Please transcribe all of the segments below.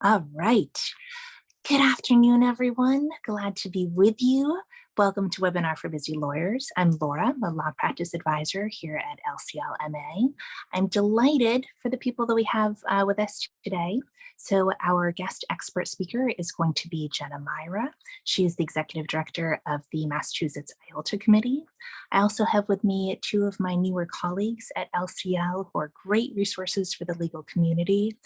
All right. Good afternoon, everyone. Glad to be with you. Welcome to Webinar for Busy Lawyers. I'm Laura, a law practice advisor here at LCL-MA. I'm delighted for the people that we have with us today. So our guest expert speaker is going to be Jenna Miara. She is the executive director of the Massachusetts IOLTA Committee. I also have with me two of my newer colleagues at LCL who are great resources for the legal community.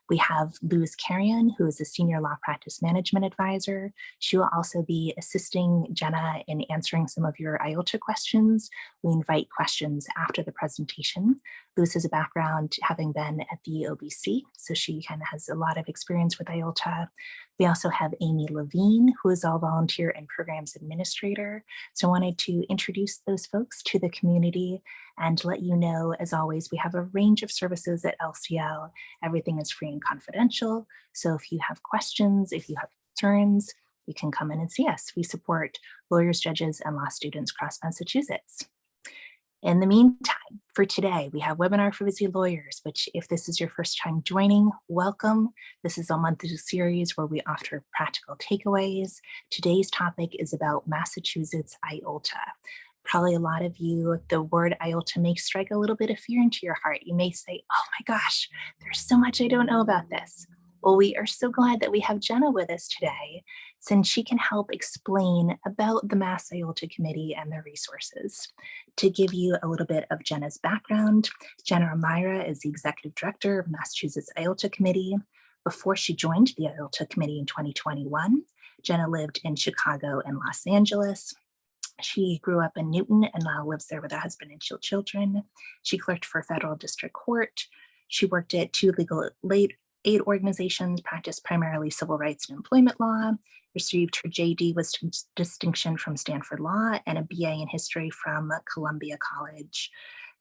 We have Luz Carrion, who is a senior law practice management advisor. She will also be assisting Jenna in answering some of your IOLTA questions. We invite questions after the presentation. Luz has a background having been at the OBC, so she kind of has a lot of experience with IOLTA. We also have Amy Levine, who is all volunteer and programs administrator. So I wanted to introduce those folks to the community and let you know, as always, we have a range of services at LCL. Everything is free and confidential. So if you have questions, if you have concerns, you can come in and see us. We support lawyers, judges, and law students across Massachusetts. In the meantime, for today, we have Webinar for Busy Lawyers, which if this is your first time joining, welcome. This is a monthly series where we offer practical takeaways. Today's topic is about Massachusetts IOLTA. Probably a lot of you, the word IOLTA may strike a little bit of fear into your heart. You may say, oh my gosh, there's so much I don't know about this. Well, we are so glad that we have Jenna with us today, since she can help explain about the Mass IOLTA Committee and their resources. To give you a little bit of Jenna's background, Jenna Miara is the executive director of Massachusetts IOLTA Committee. Before she joined the IOLTA Committee in 2021, Jenna lived in Chicago and Los Angeles. She grew up in Newton and now lives there with her husband and children. She clerked for a federal district court. She worked at two legal aid organizations, practiced primarily civil rights and employment law, received her JD with distinction from Stanford Law and a BA in history from Columbia College.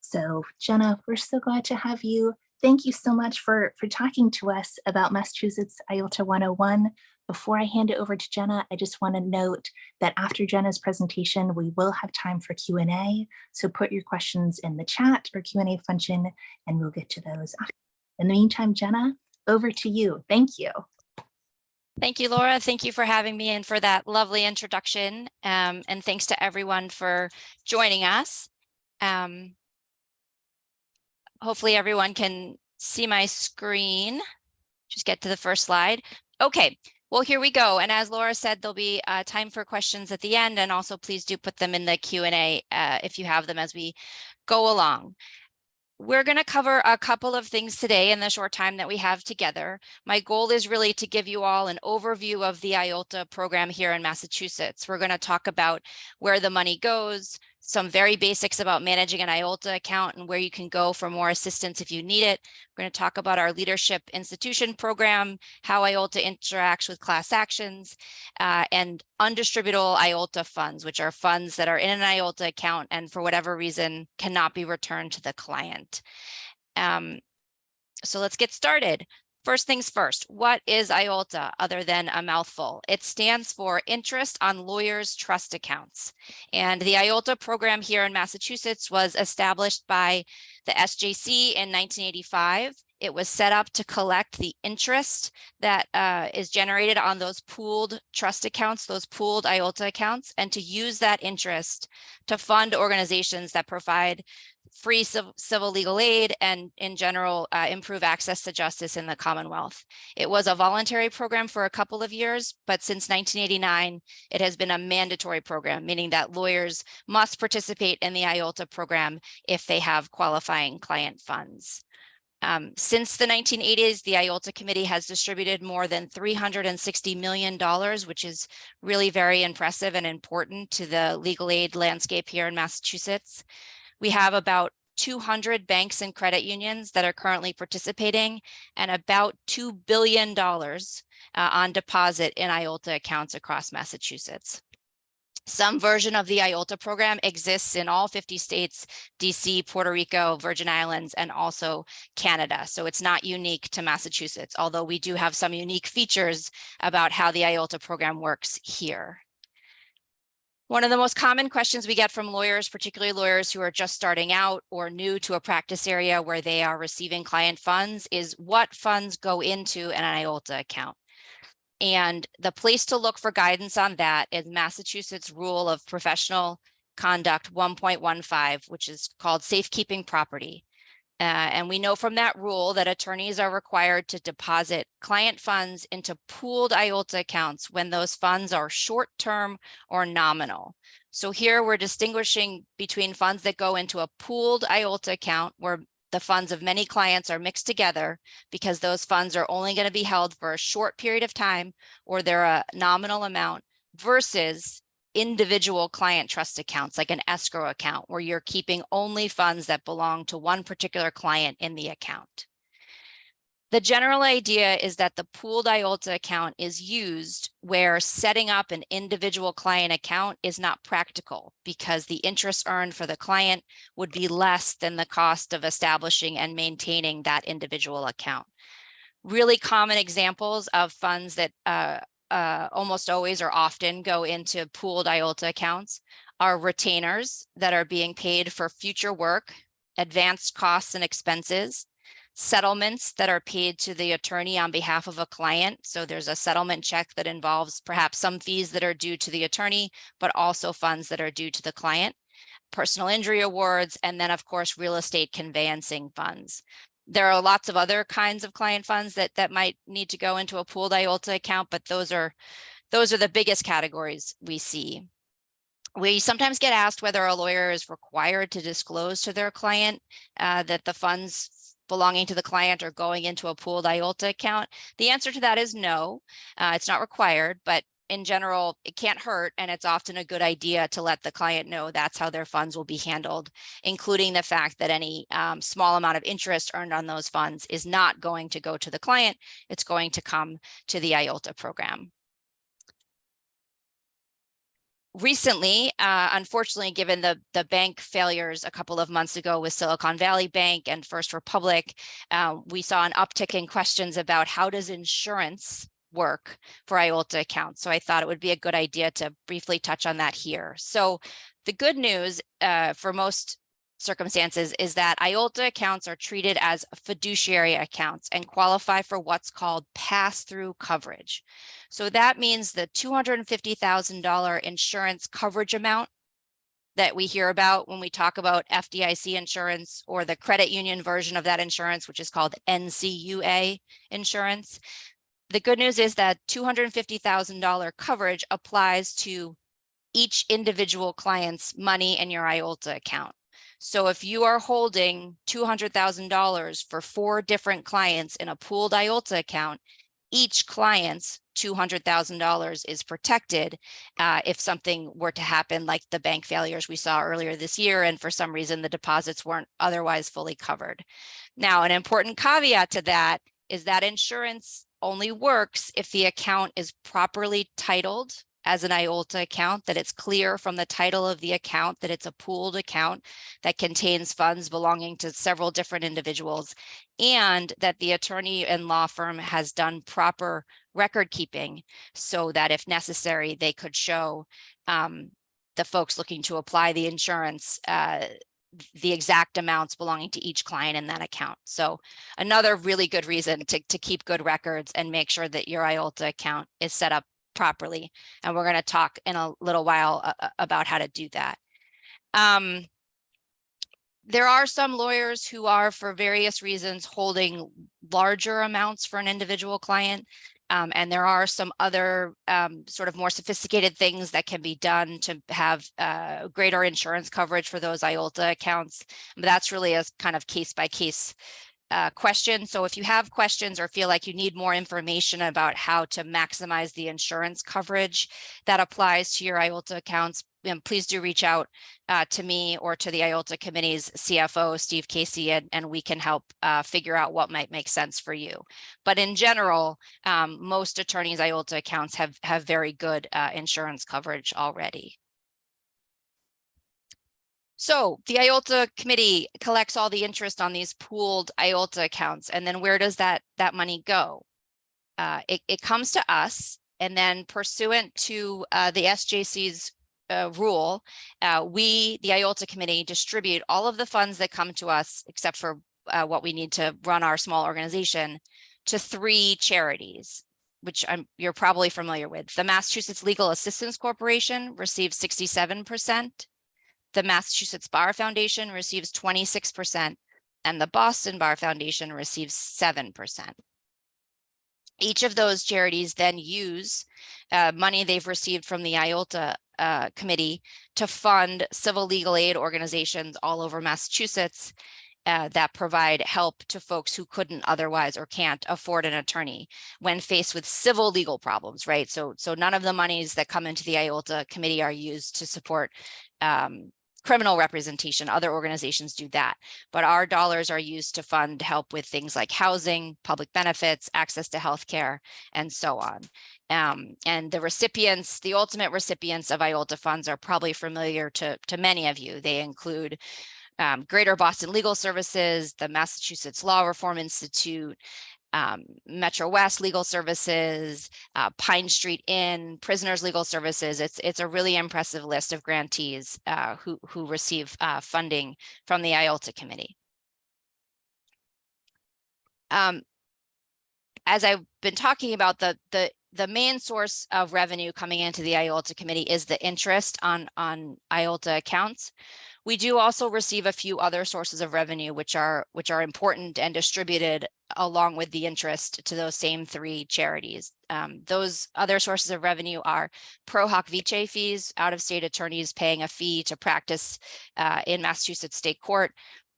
So Jenna, we're so glad to have you. Thank you so much for talking to us about Massachusetts IOLTA 101. Before I hand it over to Jenna, I just want to note that after Jenna's presentation, we will have time for Q&A. So put your questions in the chat or Q&A function, and we'll get to those after. In the meantime, Jenna, over to you. Thank you. Thank you, Laura. Thank you for having me and for that lovely introduction. And thanks to everyone for joining us. Hopefully everyone can see my screen. Just get to the first slide. Okay, well, here we go. And as Laura said, there'll be time for questions at the end. And also please do put them in the Q&A if you have them as we go along. We're going to cover a couple of things today in the short time that we have together. My goal is really to give you all an overview of the IOLTA program here in Massachusetts. We're going to talk about where the money goes, some very basics about managing an IOLTA account and where you can go for more assistance if you need it. We're going to talk about our leadership institution program, how IOLTA interacts with class actions, and undistributable IOLTA funds, which are funds that are in an IOLTA account and for whatever reason cannot be returned to the client. So let's get started. First things first, what is IOLTA other than a mouthful? It stands for Interest on Lawyers' Trust Accounts. And the IOLTA program here in Massachusetts was established by the SJC in 1985. It was set up to collect the interest that is generated on those pooled trust accounts, those pooled IOLTA accounts, and to use that interest to fund organizations that provide free civil legal aid and in general improve access to justice in the Commonwealth. It was a voluntary program for a couple of years, but since 1989, it has been a mandatory program, meaning that lawyers must participate in the IOLTA program if they have qualifying client funds. Since the 1980s, the IOLTA Committee has distributed more than $360 million, which is really very impressive and important to the legal aid landscape here in Massachusetts. We have about 200 banks and credit unions that are currently participating and about $2 billion on deposit in IOLTA accounts across Massachusetts. Some version of the IOLTA program exists in all 50 states, DC, Puerto Rico, Virgin Islands, and also Canada. So it's not unique to Massachusetts, although we do have some unique features about how the IOLTA program works here. One of the most common questions we get from lawyers, particularly lawyers who are just starting out or new to a practice area where they are receiving client funds, is what funds go into an IOLTA account? And the place to look for guidance on that is Massachusetts Rule of Professional Conduct 1.15, which is called Safekeeping Property. And we know from that rule that attorneys are required to deposit client funds into pooled IOLTA accounts when those funds are short-term or nominal. So here we're distinguishing between funds that go into a pooled IOLTA account where the funds of many clients are mixed together because those funds are only going to be held for a short period of time or they're a nominal amount, versus individual client trust accounts like an escrow account where you're keeping only funds that belong to one particular client in the account. The general idea is that the pooled IOLTA account is used where setting up an individual client account is not practical because the interest earned for the client would be less than the cost of establishing and maintaining that individual account. Really common examples of funds that almost always or often go into pooled IOLTA accounts are retainers that are being paid for future work, advanced costs and expenses, settlements that are paid to the attorney on behalf of a client. So there's a settlement check that involves perhaps some fees that are due to the attorney, but also funds that are due to the client, personal injury awards, and then of course, real estate conveyancing funds. There are lots of other kinds of client funds that might need to go into a pooled IOLTA account, but those are the biggest categories we see. We sometimes get asked whether a lawyer is required to disclose to their client that the funds belonging to the client are going into a pooled IOLTA account. The answer to that is no, it's not required, but in general, it can't hurt, and it's often a good idea to let the client know that's how their funds will be handled, including the fact that any small amount of interest earned on those funds is not going to go to the client, it's going to come to the IOLTA program. Recently, unfortunately, given the bank failures a couple of months ago with Silicon Valley Bank and First Republic, we saw an uptick in questions about how does insurance work for IOLTA accounts. So I thought it would be a good idea to briefly touch on that here. So the good news for most circumstances is that IOLTA accounts are treated as fiduciary accounts and qualify for what's called pass-through coverage. So that means the $250,000 insurance coverage amount that we hear about when we talk about FDIC insurance, or the credit union version of that insurance, which is called NCUA insurance. The good news is that $250,000 coverage applies to each individual client's money in your IOLTA account. So if you are holding $200,000 for 4 different clients in a pooled IOLTA account, each client's $200,000 is protected if something were to happen, like the bank failures we saw earlier this year, and for some reason the deposits weren't otherwise fully covered. Now, an important caveat to that is that insurance only works if the account is properly titled as an IOLTA account, that it's clear from the title of the account that it's a pooled account that contains funds belonging to several different individuals, and that the attorney and law firm has done proper record keeping so that if necessary, they could show the folks looking to apply the insurance the exact amounts belonging to each client in that account. So another really good reason to keep good records and make sure that your IOLTA account is set up properly. And we're going to talk in a little while about how to do that. There are some lawyers who are, for various reasons, holding larger amounts for an individual client. And there are some other sort of more sophisticated things that can be done to have greater insurance coverage for those IOLTA accounts. But that's really a kind of case-by-case question. So if you have questions or feel like you need more information about how to maximize the insurance coverage that applies to your IOLTA accounts, please do reach out to me or to the IOLTA Committee's CFO, Steve Casey, and we can help figure out what might make sense for you. But in general, most attorneys' IOLTA accounts have very good insurance coverage already. So the IOLTA Committee collects all the interest on these pooled IOLTA accounts, and then where does that money go? It comes to us, and then pursuant to the SJC's rule, we, the IOLTA committee, distribute all of the funds that come to us, except for what we need to run our small organization, to 3 charities, which you're probably familiar with. The Massachusetts Legal Assistance Corporation receives 67%. The Massachusetts Bar Foundation receives 26%, and the Boston Bar Foundation receives 7%. Each of those charities then use money they've received from the IOLTA committee to fund civil legal aid organizations all over Massachusetts that provide help to folks who couldn't otherwise or can't afford an attorney when faced with civil legal problems, right? So none of the monies that come into the IOLTA committee are used to support criminal representation. Other organizations do that, but our dollars are used to fund help with things like housing, public benefits, access to healthcare, and so on. And the recipients, the ultimate recipients of IOLTA funds are probably familiar to many of you. They include Greater Boston Legal Services, the Massachusetts Law Reform Institute, Metro West Legal Services, Pine Street Inn, Prisoners Legal Services. It's a really impressive list of grantees who receive funding from the IOLTA committee. As I've been talking about, the main source of revenue coming into the IOLTA committee is the interest on IOLTA accounts. We do also receive a few other sources of revenue, which are important and distributed along with the interest to those same 3 charities. Those other sources of revenue are pro hoc vice fees, out-of-state attorneys paying a fee to practice in Massachusetts State Court,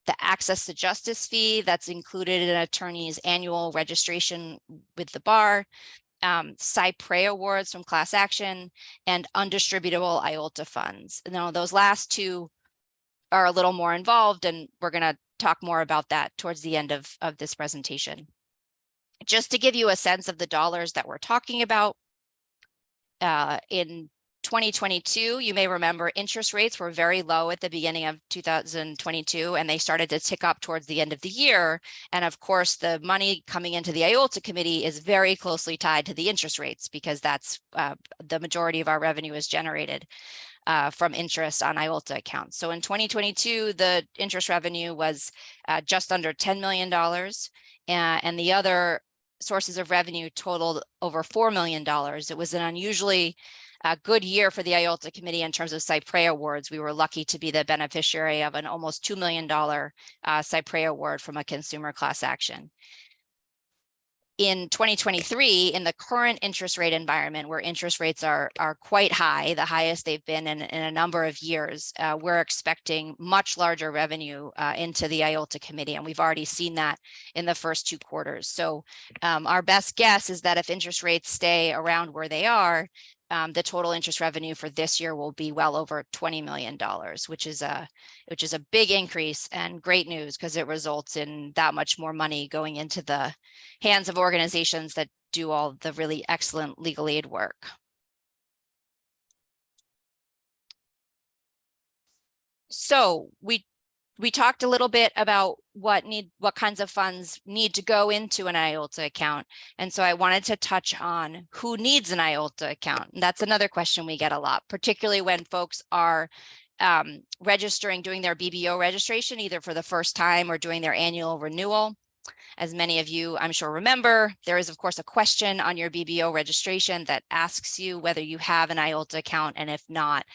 the access to justice fee that's included in an attorney's annual registration with the bar, Cypre awards from class action, and undistributable IOLTA funds. Now, those last 2 are a little more involved, and we're going to talk more about that towards the end of this presentation. Just to give you a sense of the dollars that we're talking about, in 2022, you may remember interest rates were very low at the beginning of 2022, and they started to tick up towards the end of the year. And of course, the money coming into the IOLTA committee is very closely tied to the interest rates, because that's the majority of our revenue is generated from interest on IOLTA accounts. So in 2022, the interest revenue was just under $10 million, and the other sources of revenue totaled over $4 million. It was an unusually good year for the IOLTA committee in terms of Cypre awards. We were lucky to be the beneficiary of an almost $2 million Cypre award from a consumer class action. In 2023, in the current interest rate environment, where interest rates are quite high, the highest they've been in a number of years, we're expecting much larger revenue into the IOLTA committee, and we've already seen that in the first 2 quarters. So our best guess is that if interest rates stay around where they are, the total interest revenue for this year will be well over $20 million, which is a big increase and great news, because it results in that much more money going into the hands of organizations that do all the really excellent legal aid work. So we talked a little bit about what kinds of funds need to go into an IOLTA account. And so I wanted to touch on who needs an IOLTA account. And that's another question we get a lot, particularly when folks are registering, doing their BBO registration, either for the first time or doing their annual renewal. As many of you, I'm sure, remember, there is, of course, a question on your BBO registration that asks you whether you have an IOLTA account, and if not,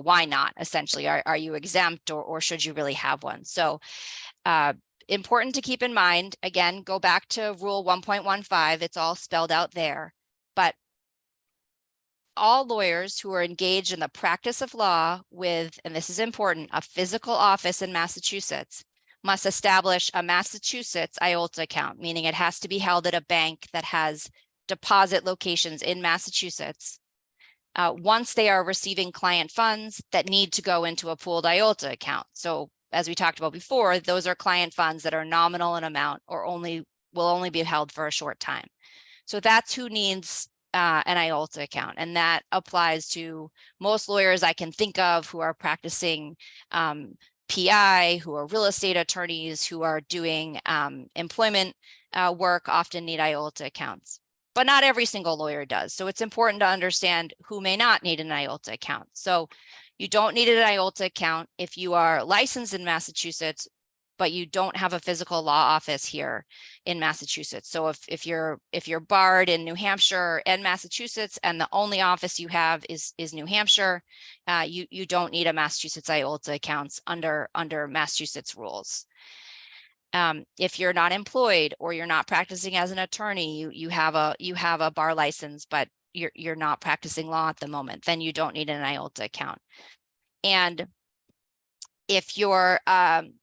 why not? Essentially, are you exempt, or should you really have one? So important to keep in mind, again, go back to Rule 1.15. It's all spelled out there. But all lawyers who are engaged in the practice of law with, and this is important, a physical office in Massachusetts must establish a Massachusetts IOLTA account, meaning it has to be held at a bank that has deposit locations in Massachusetts. Once they are receiving client funds that need to go into a pooled IOLTA account. So as we talked about before, those are client funds that are nominal in amount or will only be held for a short time. So that's who needs an IOLTA account. And that applies to most lawyers I can think of who are practicing PI, who are real estate attorneys, who are doing employment work, often need IOLTA accounts. but not every single lawyer does. So it's important to understand who may not need an IOLTA account. So you don't need an IOLTA account if you are licensed in Massachusetts, but you don't have a physical law office here in Massachusetts. So if you're barred in New Hampshire and Massachusetts, and the only office you have is New Hampshire, you don't need a Massachusetts IOLTA account under Massachusetts rules. If you're not employed or you're not practicing as an attorney, you have a bar license, but you're not practicing law at the moment, then you don't need an IOLTA account. And if you're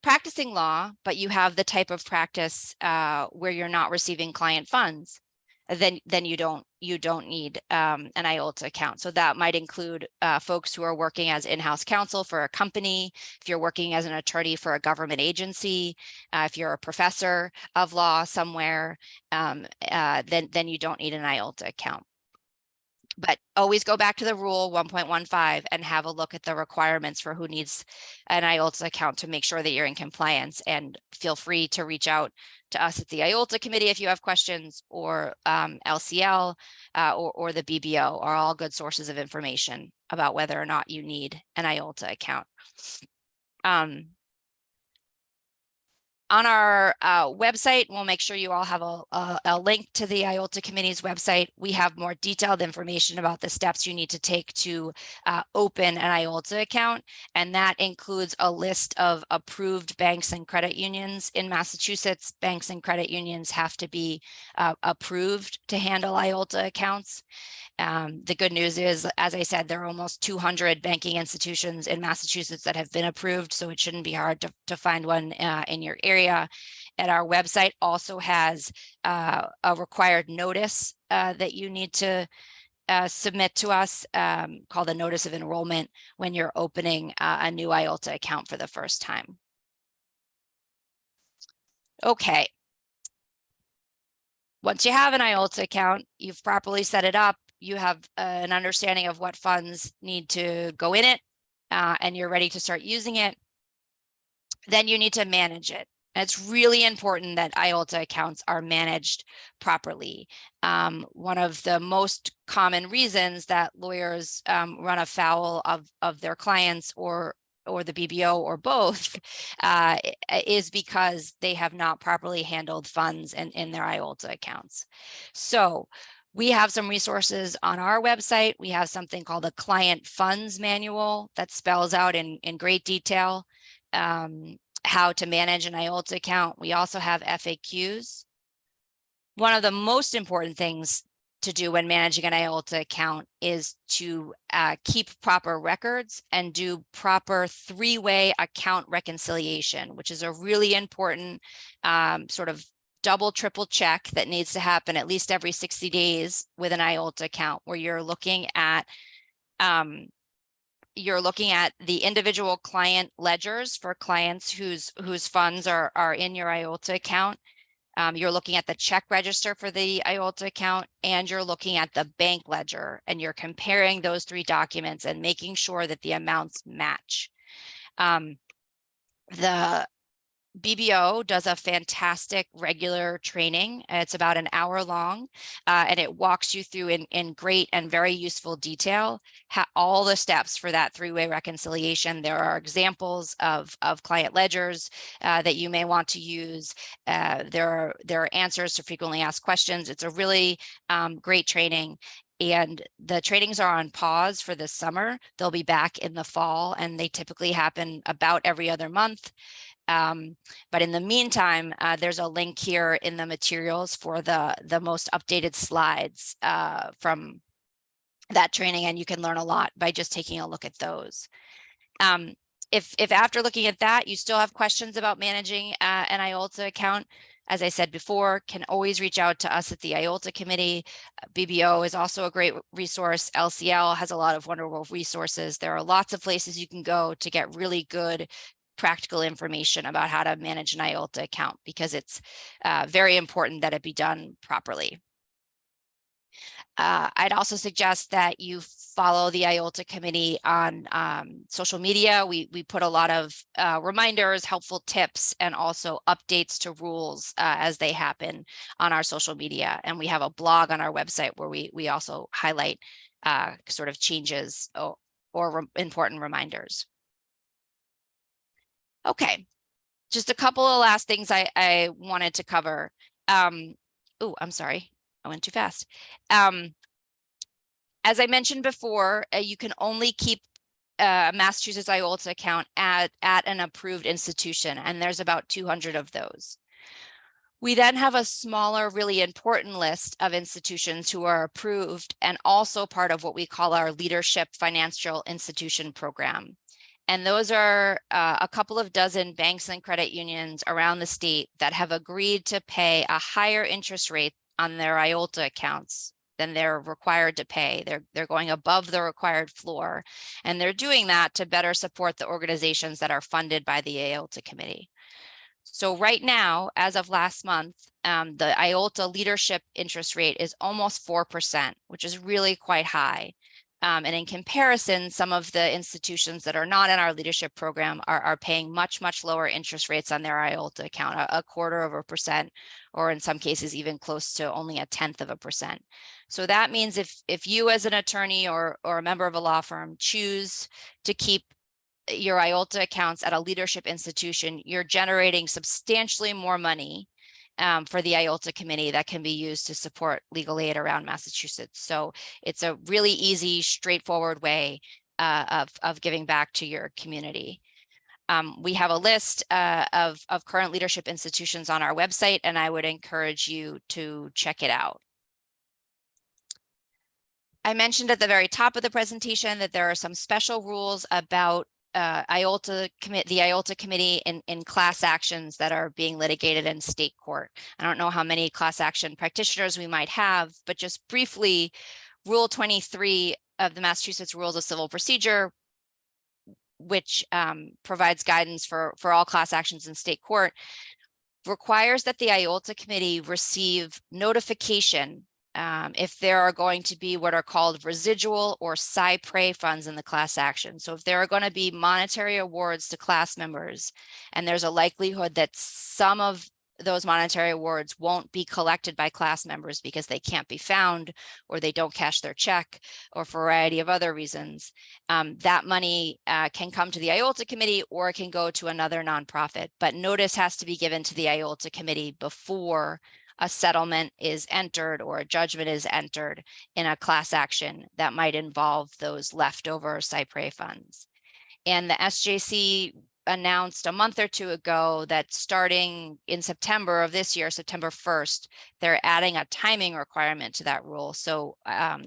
practicing law, but you have the type of practice where you're not receiving client funds, then you don't need an IOLTA account. So that might include folks who are working as in-house counsel for a company, if you're working as an attorney for a government agency, if you're a professor of law somewhere, then you don't need an IOLTA account. But always go back to the rule 1.15 and have a look at the requirements for who needs an IOLTA account to make sure that you're in compliance. And feel free to reach out to us at the IOLTA committee if you have questions, or LCL or the BBO are all good sources of information about whether or not you need an IOLTA account. On our website, we'll make sure you all have a link to the IOLTA committee's website. We have more detailed information about the steps you need to take to open an IOLTA account, and that includes a list of approved banks and credit unions in Massachusetts. Banks and credit unions have to be approved to handle IOLTA accounts. The good news is, as I said, there are almost 200 banking institutions in Massachusetts that have been approved, so it shouldn't be hard to find one in your area. And our website also has a required notice that you need to submit to us, called a notice of enrollment, when you're opening a new IOLTA account for the first time. Okay. Once you have an IOLTA account, you've properly set it up, you have an understanding of what funds need to go in it, and you're ready to start using it, then you need to manage it. And it's really important that IOLTA accounts are managed properly. One of the most common reasons that lawyers run afoul of their clients or the BBO or both is because they have not properly handled funds in their IOLTA accounts. So we have some resources on our website. We have something called a client funds manual that spells out in great detail how to manage an IOLTA account. We also have FAQs. One of the most important things to do when managing an IOLTA account is to keep proper records and do proper three-way account reconciliation, which is a really important sort of double, triple check that needs to happen at least every 60 days with an IOLTA account, where you're looking at the individual client ledgers for clients whose funds are in your IOLTA account. You're looking at the check register for the IOLTA account, and you're looking at the bank ledger, and you're comparing those three documents and making sure that the amounts match. The BBO does a fantastic regular training. It's about an hour long, and it walks you through in great and very useful detail all the steps for that three-way reconciliation. There are examples of client ledgers that you may want to use. There are answers to frequently asked questions. It's a really great training. And the trainings are on pause for this summer. They'll be back in the fall, and they typically happen about every other month. But in the meantime, there's a link here in the materials for the most updated slides from that training, and you can learn a lot by just taking a look at those. If after looking at that, you still have questions about managing an IOLTA account, as I said before, can always reach out to us at the IOLTA committee. BBO is also a great resource. LCL has a lot of wonderful resources. There are lots of places you can go to get really good practical information about how to manage an IOLTA account, because it's very important that it be done properly. I'd also suggest that you follow the IOLTA committee on social media. We put a lot of reminders, helpful tips, and also updates to rules as they happen on our social media. And we have a blog on our website where we also highlight sort of changes or important reminders. Okay, just a couple of last things I wanted to cover. Oh, I'm sorry, I went too fast. As I mentioned before, you can only keep a Massachusetts IOLTA account at an approved institution, and there's about 200 of those. We then have a smaller, really important list of institutions who are approved and also part of what we call our Leadership Financial Institution Program. And those are a couple of dozen banks and credit unions around the state that have agreed to pay a higher interest rate on their IOLTA accounts than they're required to pay. They're going above the required floor, and they're doing that to better support the organizations that are funded by the IOLTA committee. So right now, as of last month, the IOLTA leadership interest rate is almost 4%, which is really quite high. And in comparison, some of the institutions that are not in our leadership program are paying much, much lower interest rates on their IOLTA account, a 1/4%, or in some cases, even close to only 1/10%. So that means if you as an attorney or a member of a law firm choose to keep your IOLTA accounts at a leadership institution, you're generating substantially more money for the IOLTA committee that can be used to support legal aid around Massachusetts. So it's a really easy, straightforward way of giving back to your community. We have a list of current leadership institutions on our website, and I would encourage you to check it out. I mentioned at the very top of the presentation that there are some special rules about the IOLTA committee in class actions that are being litigated in state court. I don't know how many class action practitioners we might have, but just briefly, Rule 23 of the Massachusetts Rules of Civil Procedure, which provides guidance for all class actions in state court, requires that the IOLTA committee receive notification if there are going to be what are called residual or cypre funds in the class action. So if there are going to be monetary awards to class members, and there's a likelihood that some of those monetary awards won't be collected by class members because they can't be found, or they don't cash their check, or for a variety of other reasons, that money can come to the IOLTA committee, or it can go to another nonprofit. But notice has to be given to the IOLTA committee before a settlement is entered or a judgment is entered in a class action that might involve those leftover cypre funds. And the SJC announced a month or two ago that starting in September of this year, September 1st, they're adding a timing requirement to that rule. So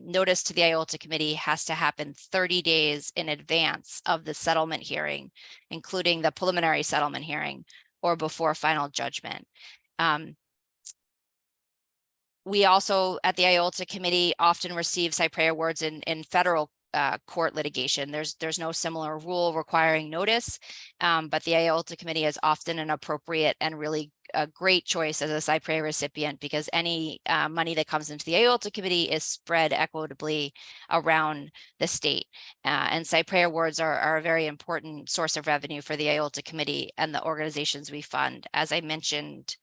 notice to the IOLTA committee has to happen 30 days in advance of the settlement hearing, including the preliminary settlement hearing, or before final judgment. We also, at the IOLTA committee, often receive cypre awards in federal court litigation. There's no similar rule requiring notice, but the IOLTA committee is often an appropriate and really a great choice as a cypre recipient, because any money that comes into the IOLTA committee is spread equitably around the state. And cypre awards are a very important source of revenue for the IOLTA committee and the organizations we fund. As I mentioned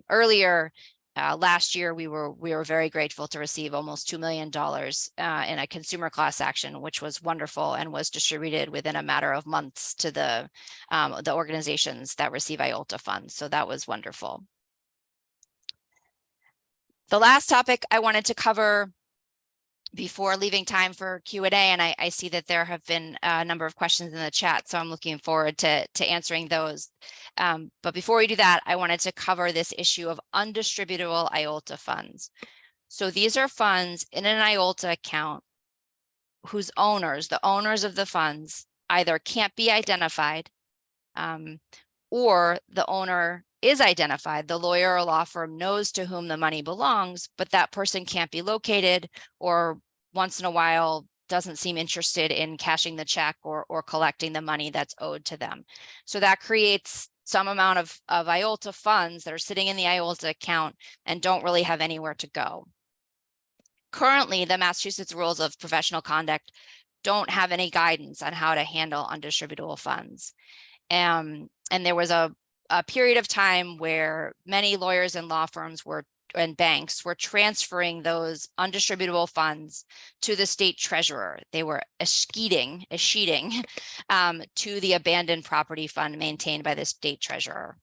earlier, last year, we were very grateful to receive almost $2 million in a consumer class action, which was wonderful and was distributed within a matter of months to the organizations that receive IOLTA funds. So that was wonderful. The last topic I wanted to cover before leaving time for Q&A, and I see that there have been a number of questions in the chat, so I'm looking forward to answering those. But before we do that, I wanted to cover this issue of undistributable IOLTA funds. So these are funds in an IOLTA account whose owners, the owners of the funds, either can't be identified, or the owner is identified. The lawyer or law firm knows to whom the money belongs, but that person can't be located, or once in a while doesn't seem interested in cashing the check or collecting the money that's owed to them. So that creates some amount of IOLTA funds that are sitting in the IOLTA account and don't really have anywhere to go. Currently, the Massachusetts Rules of Professional Conduct don't have any guidance on how to handle undistributable funds. And there was a period of time where many lawyers and law firms and banks were transferring those undistributable funds to the state treasurer. They were escheating to the abandoned property fund maintained by the state treasurer.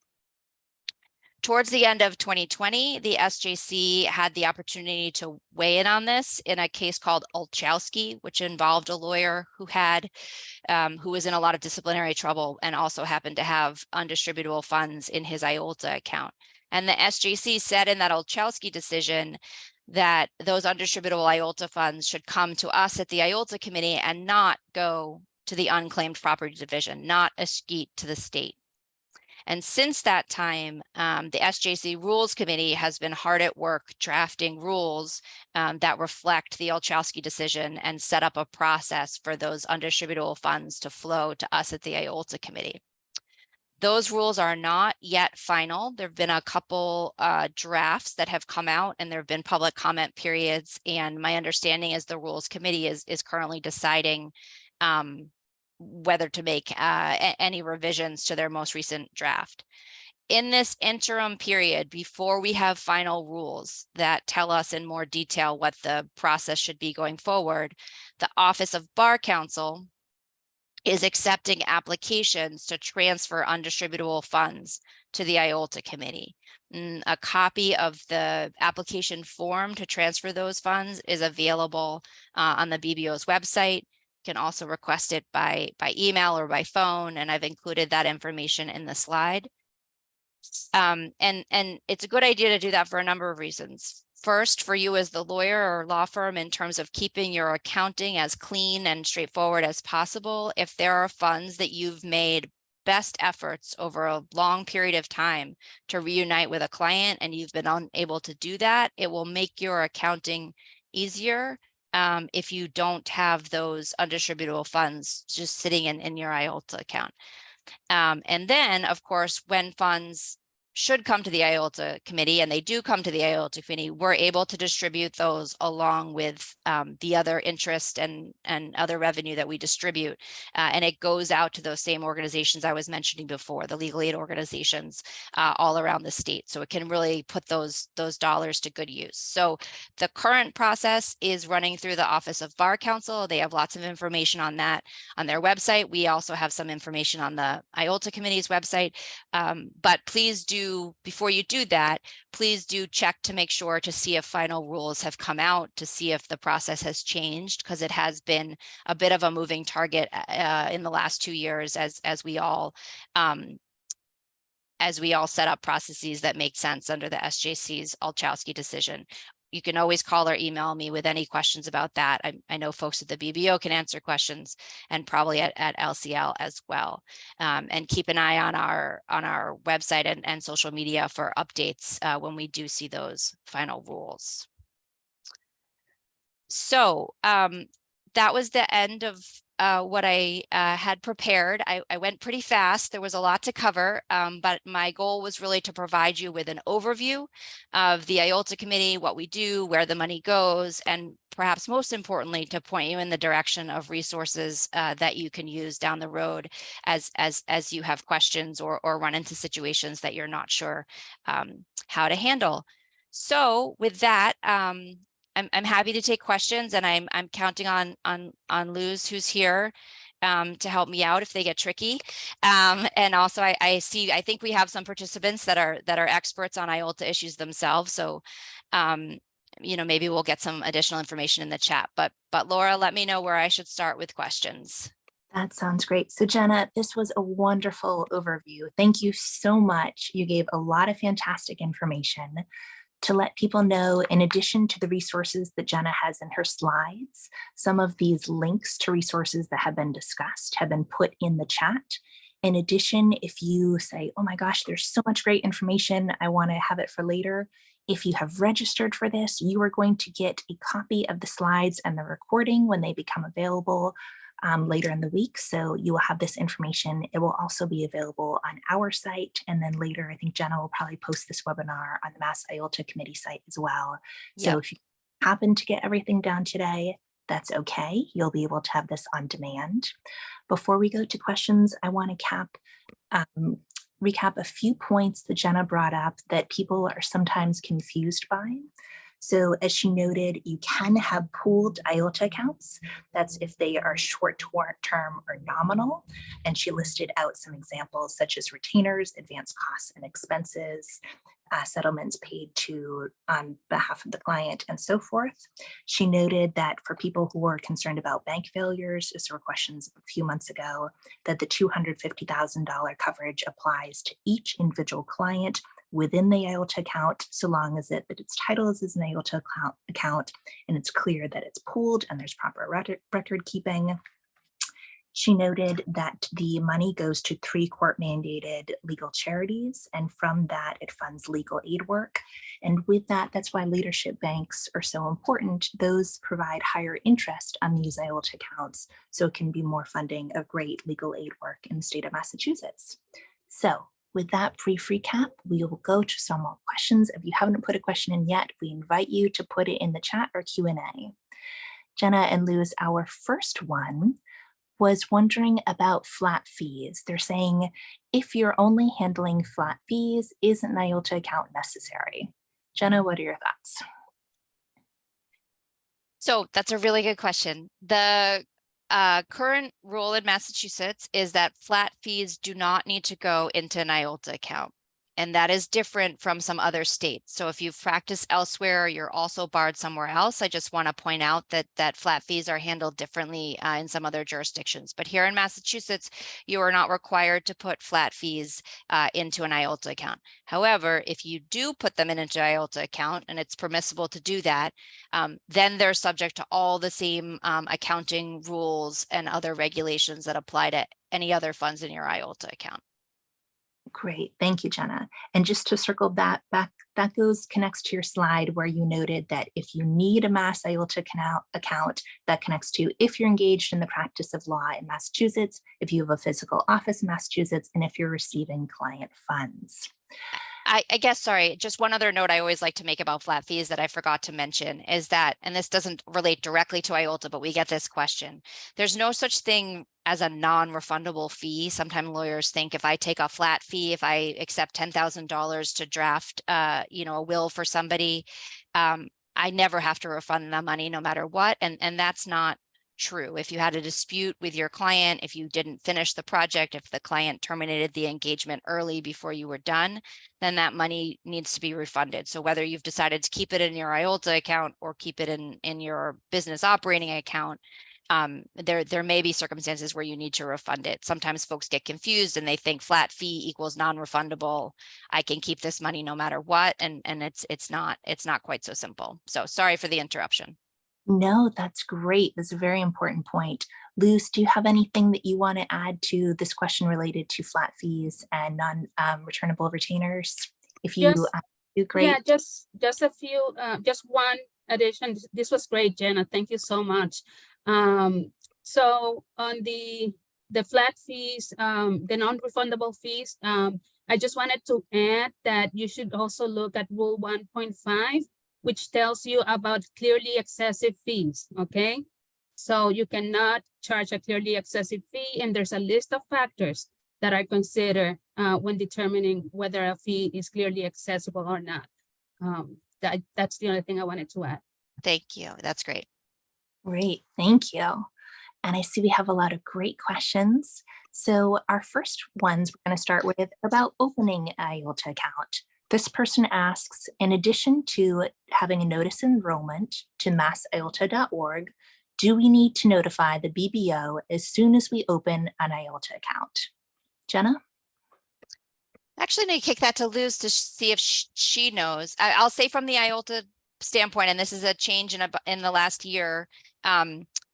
Towards the end of 2020, the SJC had the opportunity to weigh in on this in a case called Olchowski, which involved a lawyer who was in a lot of disciplinary trouble and also happened to have undistributable funds in his IOLTA account. And the SJC said in that Olchowski decision that those undistributable IOLTA funds should come to us at the IOLTA committee and not go to the unclaimed property division, not escheat to the state. And since that time, the SJC Rules Committee has been hard at work drafting rules that reflect the Olchowski decision and set up a process for those undistributable funds to flow to us at the IOLTA Committee. Those rules are not yet final. There have been a couple drafts that have come out, and there have been public comment periods. And my understanding is the Rules Committee is currently deciding whether to make any revisions to their most recent draft. In this interim period, before we have final rules that tell us in more detail what the process should be going forward, the Office of Bar Counsel is accepting applications to transfer undistributable funds to the IOLTA committee. A copy of the application form to transfer those funds is available on the BBO's website. You can also request it by email or by phone, and I've included that information in the slide. And it's a good idea to do that for a number of reasons. First, for you as the lawyer or law firm, in terms of keeping your accounting as clean and straightforward as possible, if there are funds that you've made best efforts over a long period of time to reunite with a client and you've been unable to do that, it will make your accounting easier if you don't have those undistributable funds just sitting in your IOLTA account. And then, of course, when funds should come to the IOLTA committee, and they do come to the IOLTA committee, we're able to distribute those along with the other interest and other revenue that we distribute. And it goes out to those same organizations I was mentioning before, the legal aid organizations all around the state. So it can really put those dollars to good use. So the current process is running through the Office of Bar Counsel. They have lots of information on that on their website. We also have some information on the IOLTA committee's website. But please do, before you do that, please do check to make sure to see if final rules have come out, to see if the process has changed, because it has been a bit of a moving target in the last 2 years as we all set up processes that make sense under the SJC's Olchowski decision. You can always call or email me with any questions about that. I know folks at the BBO can answer questions, and probably at LCL as well. And keep an eye on our website and social media for updates when we do see those final rules. So that was the end of what I had prepared. I went pretty fast. There was a lot to cover, but my goal was really to provide you with an overview of the IOLTA committee, what we do, where the money goes, and perhaps most importantly, to point you in the direction of resources that you can use down the road as you have questions or run into situations that you're not sure how to handle. So with that, I'm happy to take questions, and I'm counting on Luz, who's here, to help me out if they get tricky. And also I think we have some participants that are experts on IOLTA issues themselves. So maybe we'll get some additional information in the chat. But Laura, let me know where I should start with questions. That sounds great. So Jenna, this was a wonderful overview. Thank you so much. You gave a lot of fantastic information. To let people know, in addition to the resources that Jenna has in her slides, some of these links to resources that have been discussed have been put in the chat. In addition, if you say, oh my gosh, there's so much great information, I want to have it for later. If you have registered for this, you are going to get a copy of the slides and the recording when they become available later in the week. So you will have this information. It will also be available on our site. And then later, I think Jenna will probably post this webinar on the Mass IOLTA Committee site as well. So if you happen to get everything down today, that's okay. You'll be able to have this on demand. Before we go to questions, I want to recap a few points that Jenna brought up that people are sometimes confused by. So as she noted, you can have pooled IOLTA accounts. That's if they are short-term or nominal. And she listed out some examples such as retainers, advanced costs and expenses, settlements paid on behalf of the client, and so forth. She noted that for people who are concerned about bank failures, as there were questions a few months ago, that the $250,000 coverage applies to each individual client within the IOLTA account, so long as its title is an IOLTA account and it's clear that it's pooled and there's proper record keeping. She noted that the money goes to 3 court-mandated legal charities, and from that, it funds legal aid work. And with that, that's why leadership banks are so important. Those provide higher interest on these IOLTA accounts, so it can be more funding of great legal aid work in the state of Massachusetts. So with that brief recap, we will go to some more questions. If you haven't put a question in yet, we invite you to put it in the chat or Q&A. Jenna and Luz, our first one was wondering about flat fees. They're saying, if you're only handling flat fees, is an IOLTA account necessary? Jenna, what are your thoughts? So that's a really good question. The current rule in Massachusetts is that flat fees do not need to go into an IOLTA account. And that is different from some other states. So if you've practiced elsewhere, you're also barred somewhere else. I just want to point out that flat fees are handled differently in some other jurisdictions. But here in Massachusetts, you are not required to put flat fees into an IOLTA account. However, if you do put them into an IOLTA account, and it's permissible to do that, then they're subject to all the same accounting rules and other regulations that apply to any other funds in your IOLTA account. Great, thank you, Jenna. And just to circle that back, that connects to your slide where you noted that if you need a Mass IOLTA account, that connects to if you're engaged in the practice of law in Massachusetts, if you have a physical office in Massachusetts, and if you're receiving client funds. I guess, sorry, just one other note I always like to make about flat fees that I forgot to mention is that, and this doesn't relate directly to IOLTA, but we get this question. There's no such thing as a non-refundable fee. Sometimes lawyers think if I take a flat fee, if I accept $10,000 to draft, a will for somebody, I never have to refund the money no matter what. And that's not true. If you had a dispute with your client, if you didn't finish the project, if the client terminated the engagement early before you were done, then that money needs to be refunded. So whether you've decided to keep it in your IOLTA account or keep it in your business operating account, there may be circumstances where you need to refund it. Sometimes folks get confused and they think flat fee equals non-refundable. I can keep this money no matter what, and it's not quite so simple. So sorry for the interruption. No, that's great. That's a very important point. Luz, do you have anything that you want to add to this question related to flat fees and non-returnable retainers? If you do, great. Yeah, just a few, just one addition. This was great, Jenna. Thank you so much. So on the flat fees, the non-refundable fees, I just wanted to add that you should also look at Rule 1.5, which tells you about clearly excessive fees, okay? So you cannot charge a clearly excessive fee, and there's a list of factors that are considered when determining whether a fee is clearly accessible or not. That's the only thing I wanted to add. Thank you. That's great. Great, thank you. And I see we have a lot of great questions. So our first ones we're going to start with about opening an IOLTA account. This person asks, in addition to having a notice of enrollment to massiolta.org, do we need to notify the BBO as soon as we open an IOLTA account? Jenna? Actually, I'm going to kick that to Luz to see if she knows. I'll say from the IOLTA standpoint, and this is a change in the last year,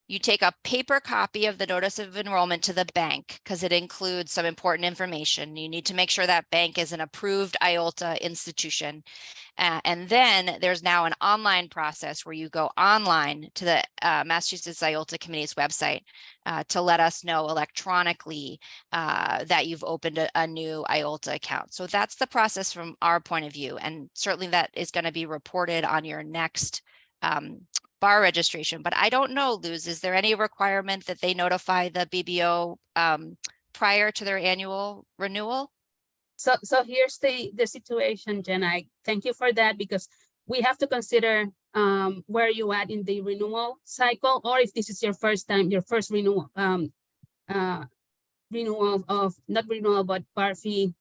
you take a paper copy of the notice of enrollment to the bank because it includes some important information. You need to make sure that bank is an approved IOLTA institution. And then there's now an online process where you go online to the Massachusetts IOLTA Committee's website to let us know electronically that you've opened a new IOLTA account. So that's the process from our point of view. And certainly that is going to be reported on your next bar registration. But I don't know, Luz, is there any requirement that they notify the BBO prior to their annual renewal? So here's the situation, Jenna. I thank you for that, because we have to consider where you at in the renewal cycle, or if this is your first time, your first renewal, renewal of, not renewal, but bar fee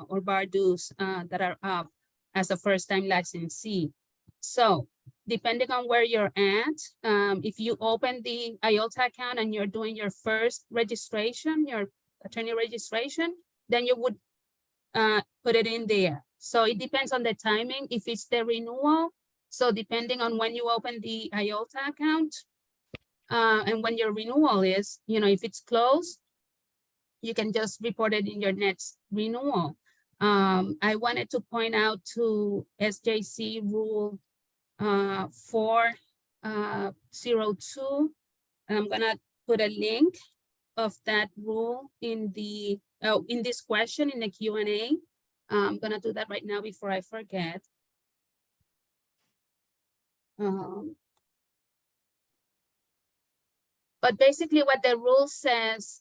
or bar dues that are up as a first-time licensee. So depending on where you're at, if you open the IOLTA account and you're doing your first registration, your attorney registration, then you would put it in there. So it depends on the timing, if it's the renewal. So depending on when you open the IOLTA account and when your renewal is, if it's closed, you can just report it in your next renewal. I wanted to point out to SJC rule 402. I'm gonna put a link of that rule in the in this question in the Q&A. I'm gonna do that right now before I forget. But basically what the rule says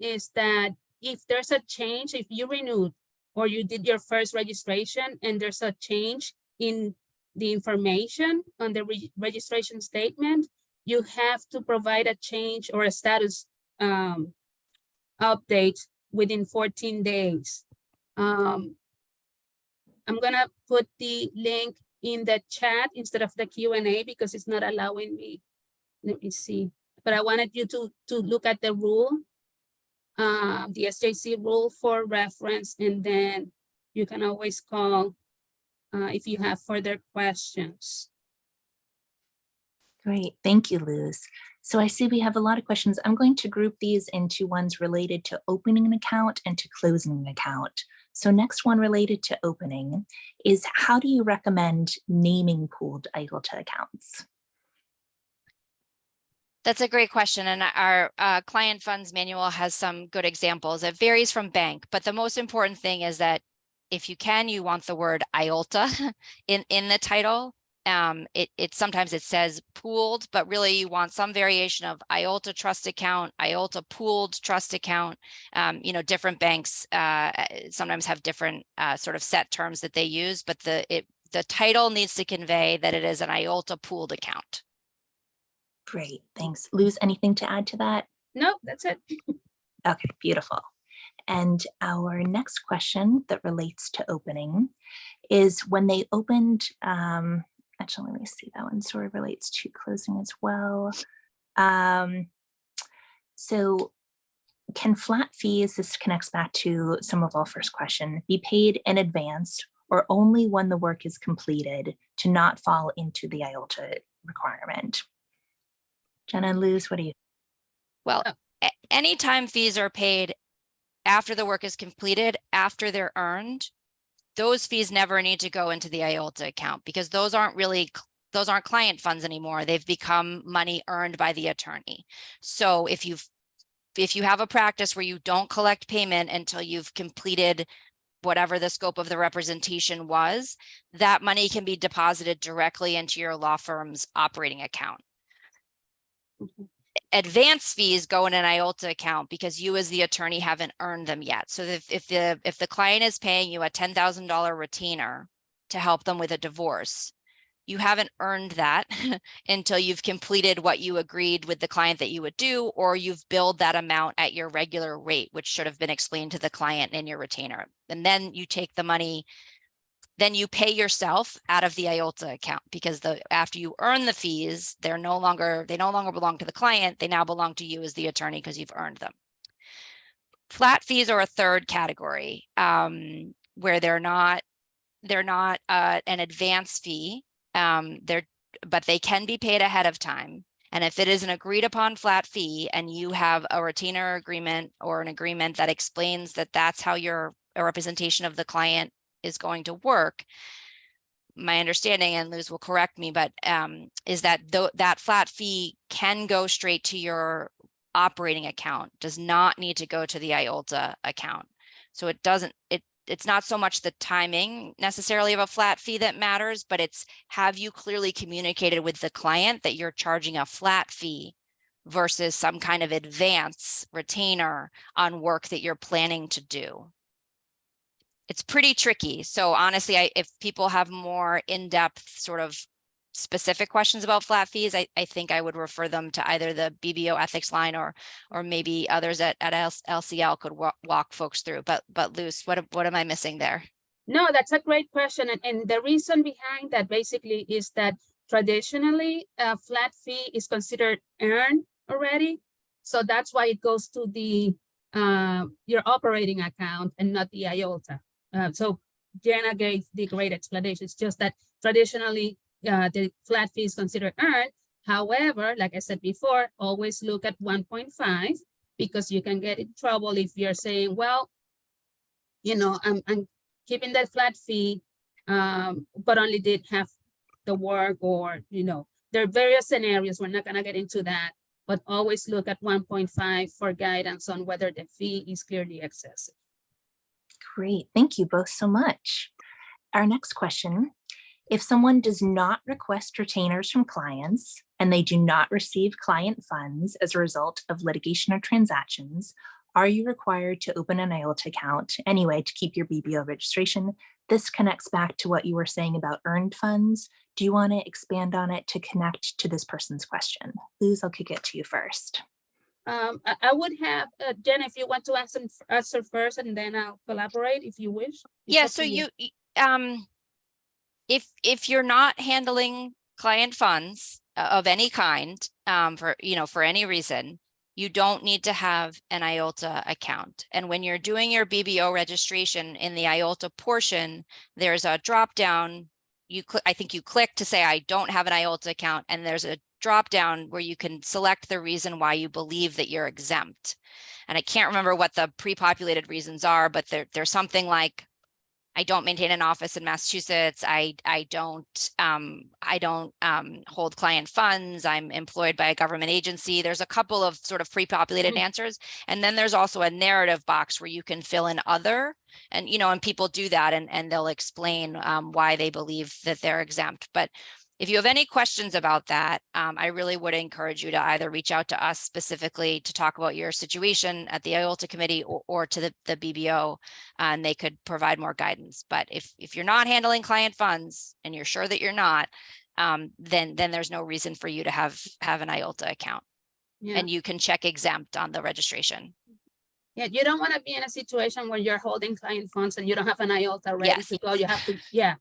is that if there's a change, if you renewed or you did your first registration and there's a change in the information on the registration statement, you have to provide a change or a status update within 14 days. I'm gonna put the link in the chat instead of the Q&A because it's not allowing me. Let me see. But I wanted you to look at the rule, the SJC rule for reference, and then you can always call if you have further questions. Great, thank you, Luz. So I see we have a lot of questions. I'm going to group these into ones related to opening an account and to closing an account. So next one related to opening is, how do you recommend naming pooled IOLTA accounts? That's a great question. And our client funds manual has some good examples. It varies from bank, but the most important thing is that if you can, you want the word IOLTA in the title. Sometimes it says pooled, but really you want some variation of IOLTA trust account, IOLTA pooled trust account. Different banks sometimes have different sort of set terms that they use, but the title needs to convey that it is an IOLTA pooled account. Great, thanks. Luz, anything to add to that? No, that's it. Okay, beautiful. And our next question that relates to opening is, when they opened, actually, let me see, that one sort of relates to closing as well. So can flat fees, this connects back to some of our first question, be paid in advance or only when the work is completed to not fall into the IOLTA requirement? Jenna and Luz, what do you? Well, anytime fees are paid after the work is completed, after they're earned, those fees never need to go into the IOLTA account, because those aren't client funds anymore. They've become money earned by the attorney. So if you have a practice where you don't collect payment until you've completed whatever the scope of the representation was, that money can be deposited directly into your law firm's operating account. Advance fees go in an IOLTA account because you as the attorney haven't earned them yet. So if the client is paying you a $10,000 retainer to help them with a divorce, you haven't earned that until you've completed what you agreed with the client that you would do, or you've billed that amount at your regular rate, which should have been explained to the client in your retainer. And then you take the money, then you pay yourself out of the IOLTA account, because after you earn the fees, they no longer belong to the client. They now belong to you as the attorney because you've earned them. Flat fees are a third category where they're not an advance fee, but they can be paid ahead of time. And if it is an agreed upon flat fee and you have a retainer agreement or an agreement that explains that that's how a representation of the client is going to work, my understanding, and Luz will correct me, but is that that flat fee can go straight to your operating account, does not need to go to the IOLTA account. So it's not so much the timing necessarily of a flat fee that matters, but it's, have you clearly communicated with the client that you're charging a flat fee versus some kind of advance retainer on work that you're planning to do? It's pretty tricky. So honestly, if people have more in-depth sort of specific questions about flat fees, I think I would refer them to either the BBO ethics line or maybe others at LCL could walk folks through. But Luz, what am I missing there? No, that's a great question. And the reason behind that basically is that traditionally a flat fee is considered earned already. So that's why it goes to the your operating account and not the IOLTA. So Jenna gave the great explanation. It's just that traditionally the flat fee is considered earned. However, like I said before, always look at 1.5 because you can get in trouble if you're saying, well, you know, I'm keeping that flat fee, but only did half the work, or, you know, there are various scenarios. We're not going to get into that, but always look at 1.5 for guidance on whether the fee is clearly excessive. Great. Thank you both so much. Our next question: if someone does not request retainers from clients and they do not receive client funds as a result of litigation or transactions, are you required to open an IOLTA account anyway to keep your BBO registration? This connects back to what you were saying about earned funds. Do you want to expand on it to connect to this person's question? Luz, I'll kick it to you first. I would have, Jen, if you want to answer first, and then I'll collaborate if you wish. Yeah, so if you're not handling client funds of any kind, for any reason, you don't need to have an IOLTA account. And when you're doing your BBO registration in the IOLTA portion, there's a drop down. I think you click to say I don't have an IOLTA account, and there's a drop down where you can select the reason why you believe that you're exempt. And I can't remember what the pre-populated reasons are, but there's something like, I don't maintain an office in Massachusetts. I don't hold client funds. I'm employed by a government agency. There's a couple of sort of pre-populated answers. And then there's also a narrative box where you can fill in other, and, and people do that, and they'll explain why they believe that they're exempt. But if you have any questions about that, I really would encourage you to either reach out to us specifically to talk about your situation at the IOLTA committee or to the BBO, and they could provide more guidance. But if you're not handling client funds and you're sure that you're not, then there's no reason for you to have an IOLTA account. Yeah. And you can check exempt on the registration. Yeah, you don't want to be in a situation where you're holding client funds and you don't have an IOLTA ready to go. You have to, yeah.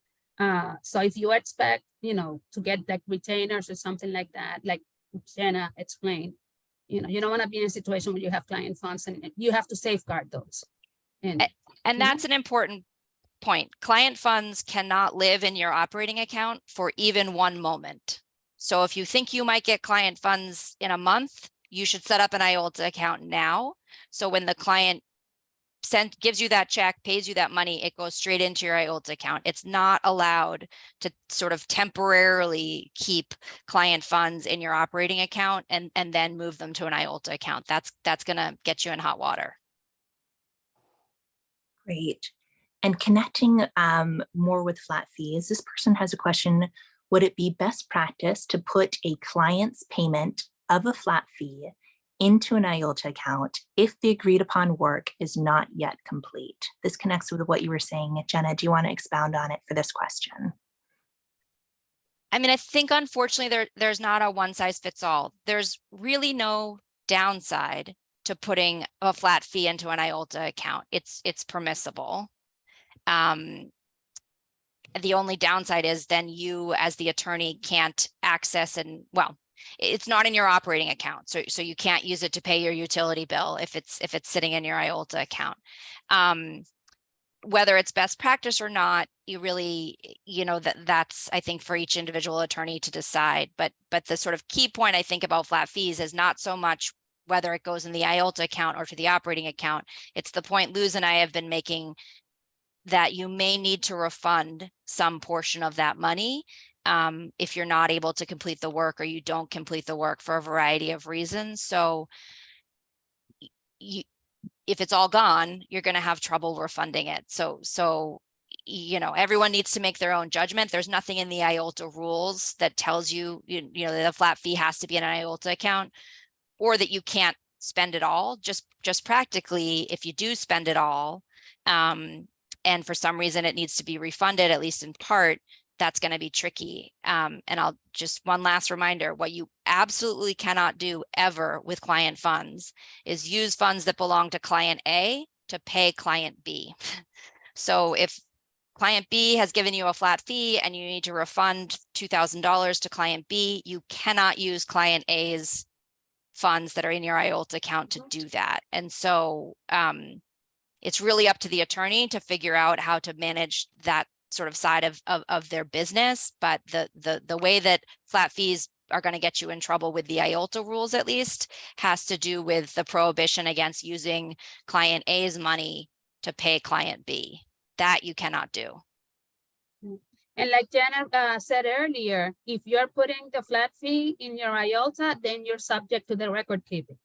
So if you expect, to get like retainers or something like that, like Jenna explained, you don't want to be in a situation where you have client funds and you have to safeguard those. And that's an important point. Client funds cannot live in your operating account for even one moment. So if you think you might get client funds in a month, you should set up an IOLTA account now. So when the client gives you that check, pays you that money, it goes straight into your IOLTA account. It's not allowed to sort of temporarily keep client funds in your operating account and then move them to an IOLTA account. That's going to get you in hot water. Great. And connecting more with flat fees, this person has a question: would it be best practice to put a client's payment of a flat fee into an IOLTA account if the agreed upon work is not yet complete? This connects with what you were saying. Jenna, do you want to expound on it for this question? I mean, I think unfortunately there's not a one size fits all. There's really no downside to putting a flat fee into an IOLTA account. It's permissible. The only downside is then you as the attorney can't access it's not in your operating account. So you can't use it to pay your utility bill if it's sitting in your IOLTA account. Whether it's best practice or not, you really, that's, I think, for each individual attorney to decide. But the sort of key point I think about flat fees is not so much whether it goes in the IOLTA account or to the operating account. It's the point Luz and I have been making that you may need to refund some portion of that money if you're not able to complete the work or you don't complete the work for a variety of reasons. So if it's all gone, you're going to have trouble refunding it. So, you know, everyone needs to make their own judgment. There's nothing in the IOLTA rules that tells you, you know, that a flat fee has to be in an IOLTA account, or that you can't spend it all. Just practically, if you do spend it all, and for some reason it needs to be refunded, at least in part, that's going to be tricky. And I'll just, one last reminder, what you absolutely cannot do ever with client funds is use funds that belong to client A to pay client B. So if client B has given you a flat fee and you need to refund $2,000 to client B, you cannot use client A's funds that are in your IOLTA account to do that. And so it's really up to the attorney to figure out how to manage that sort of side of their business. But the way that flat fees are going to get you in trouble with the IOLTA rules, at least, has to do with the prohibition against using client A's money to pay client B. That you cannot do. And like Jenna said earlier, if you're putting the flat fee in your IOLTA, then you're subject to the record keeping.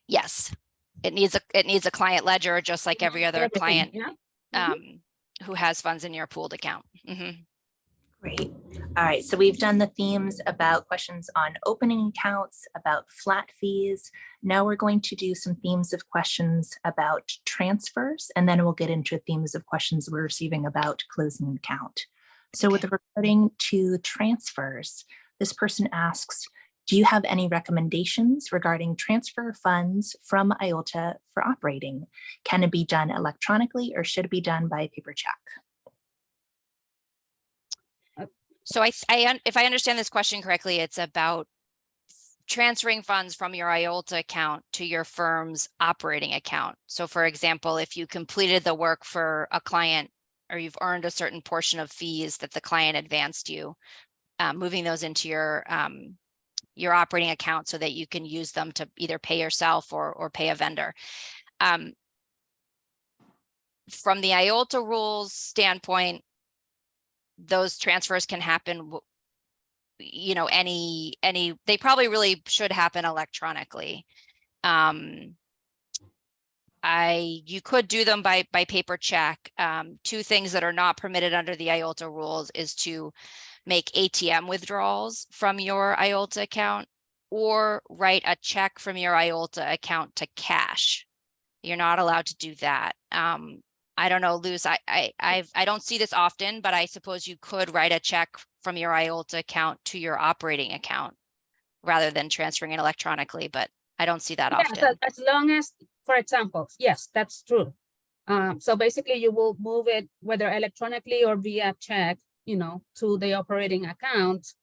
Yes, it needs a client ledger, just like every other Everything, client yeah. who has funds in your pooled account. Great. All right, so we've done the themes about questions on opening accounts, about flat fees. Now we're going to do some themes of questions about transfers, and then we'll get into themes of questions we're receiving about closing an account. So with regarding to transfers, this person asks, do you have any recommendations regarding transfer funds from IOLTA for operating? Can it be done electronically or should it be done by paper check? So if I understand this question correctly, it's about transferring funds from your IOLTA account to your firm's operating account. So for example, if you completed the work for a client or you've earned a certain portion of fees that the client advanced you, moving those into your operating account so that you can use them to either pay yourself or pay a vendor. From the IOLTA rules standpoint, those transfers can happen, you know, they probably really should happen electronically. You could do them by paper check. Two things that are not permitted under the IOLTA rules is to make ATM withdrawals from your IOLTA account or write a check from your IOLTA account to cash. You're not allowed to do that. I don't know, Luz, I don't see this often, but I suppose you could write a check from your IOLTA account to your operating account rather than transferring it electronically, but I don't see that often. So as long as, for example, yes, that's true. So basically you will move it whether electronically or via check, you know, to the operating account.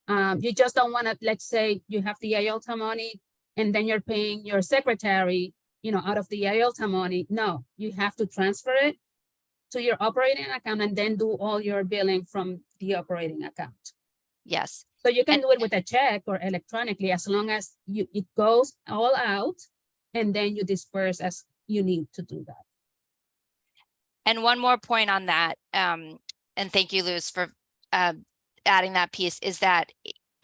You just don't want to, let's say you have the IOLTA money and then you're paying your secretary, you know, out of the IOLTA money. No, you have to transfer it to your operating account and then do all your billing from the operating account. Yes. So you can do it with a check or electronically as long as it goes all out and then you disperse as you need to do that. And one more point on that, and thank you, Luz, for adding that piece, is that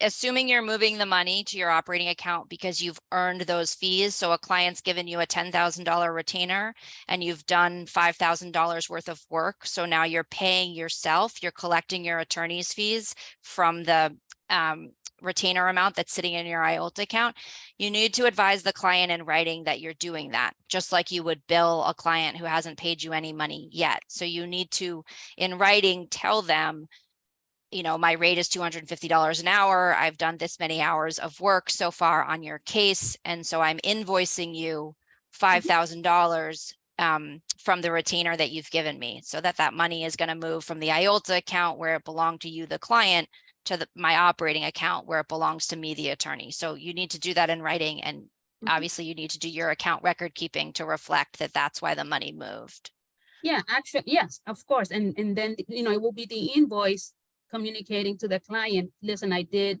assuming you're moving the money to your operating account because you've earned those fees. So a client's given you a $10,000 retainer and you've done $5,000 worth of work. So now you're paying yourself, you're collecting your attorney's fees from the retainer amount that's sitting in your IOLTA account. You need to advise the client in writing that you're doing that, just like you would bill a client who hasn't paid you any money yet. So you need to, in writing, tell them, you know, my rate is $250 an hour. I've done this many hours of work so far on your case. And so I'm invoicing you $5,000 from the retainer that you've given me, so that money is going to move from the IOLTA account where it belonged to you, the client, to my operating account where it belongs to me, the attorney. So you need to do that in writing. And obviously you need to do your account record keeping to reflect that that's why the money moved. Yeah, actually, yes, of course. And then, you know, it will be the invoice communicating to the client, listen, I did,